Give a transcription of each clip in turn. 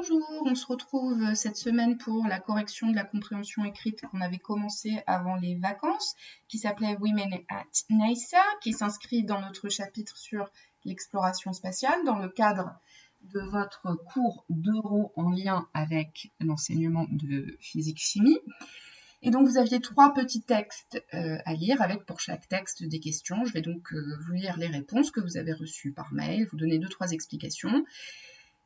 Bonjour, on se retrouve cette semaine pour la correction de la compréhension écrite qu'on avait commencé avant les vacances, qui s'appelait Women at NASA, qui s'inscrit dans notre chapitre sur l'exploration spatiale dans le cadre de votre cours d'Euro en lien avec l'enseignement de physique-chimie. Et donc vous aviez 3 petits textes à lire avec pour chaque texte des questions. Je vais donc vous lire les réponses que vous avez reçues par mail, vous donner 2-3 explications.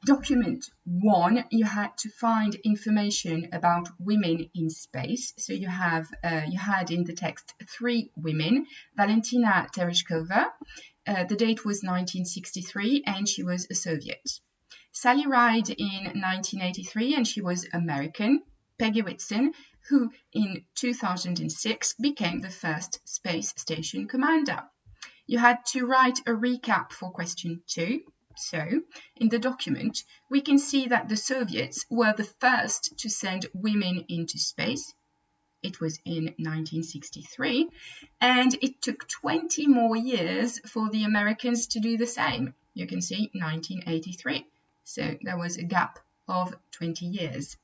Document 1, you had to find information about women in space. So you had in the text 3 women. Valentina Tereshkova, the date was 1963 and she was a Soviet. Sally Ride in 1983 and she was American. Peggy Whitson, who in 2006 became the first space station commander. You had to write a recap for question 2. So, in the document, we can see that the Soviets were the first to send women into space. It was in 1963, and it took 20 more years for the Americans to do the same. You can see 1983. So, there was a gap of 20 years.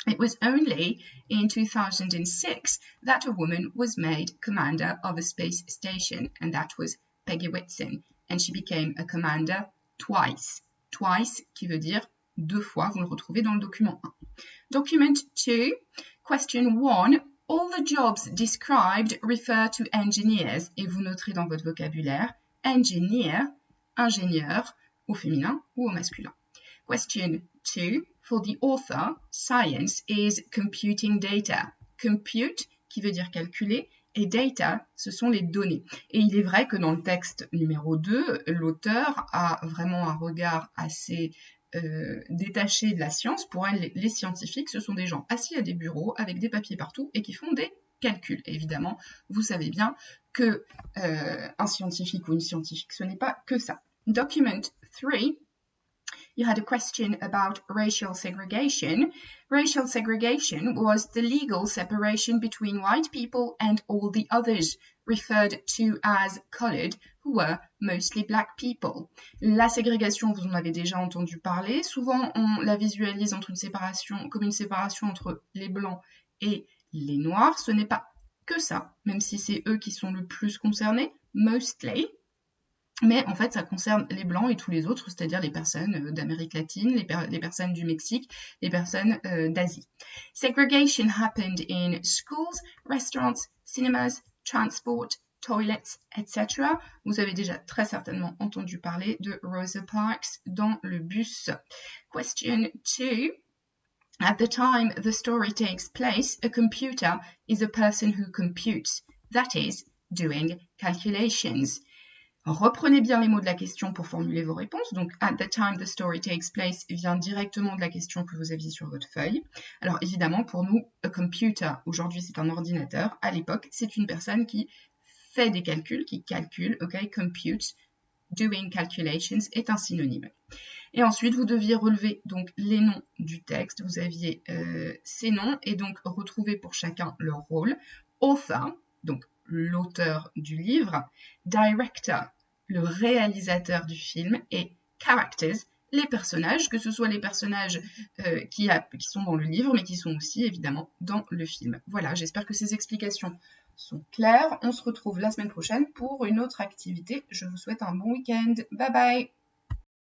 It was only in 2006 that a woman was made commander of a space station, and that was Peggy Whitson, and she became a commander twice. Twice qui veut dire 2 fois, vous le retrouvez dans le document 1. Document 2, question 1, all the jobs described refer to engineers, et vous noterez dans votre vocabulaire engineer, ingénieur, au féminin ou au masculin. Question 2, for the author, science is computing data. Compute, qui veut dire calculer, et data, ce sont les données. Et il est vrai que dans le texte numéro 2, l'auteur a vraiment un regard assez détaché de la science. Pour elle, les scientifiques, ce sont des gens assis à des bureaux avec des papiers partout et qui font des calculs. Et évidemment, vous savez bien que un scientifique ou une scientifique, ce n'est pas que ça. Document 3. You had a question about racial segregation. Racial segregation was the legal separation between white people and all the others, referred to as colored, who were mostly black people. La ségrégation, vous en avez déjà entendu parler. Souvent, on la visualise comme une séparation entre les blancs et les noirs. Ce n'est pas que ça, même si c'est eux qui sont le plus concernés, mostly. Mais en fait, ça concerne les Blancs et tous les autres, c'est-à-dire les personnes d'Amérique latine, les personnes du Mexique, les personnes d'Asie. Segregation happened in schools, restaurants, cinemas, transport, toilets, etc. Vous avez déjà très certainement entendu parler de Rosa Parks dans le bus. Question 2. At the time the story takes place, a computer is a person who computes, that is, doing calculations. Reprenez bien les mots de la question pour formuler vos réponses. Donc, at the time the story takes place vient directement de la question que vous aviez sur votre feuille. Alors, évidemment, pour nous, a computer, aujourd'hui, c'est un ordinateur. À l'époque, c'est une personne qui fait des calculs, qui calcule, ok, compute, doing calculations est un synonyme. Et ensuite, vous deviez relever donc les noms du texte. Vous aviez ces noms et donc retrouver pour chacun leur rôle. Author, donc l'auteur du livre, director, le réalisateur du film, et characters, les personnages, que ce soit les personnages qui sont dans le livre, mais qui sont aussi évidemment dans le film. Voilà, j'espère que ces explications sont claires. On se retrouve la semaine prochaine pour une autre activité. Je vous souhaite un bon week-end. Bye bye!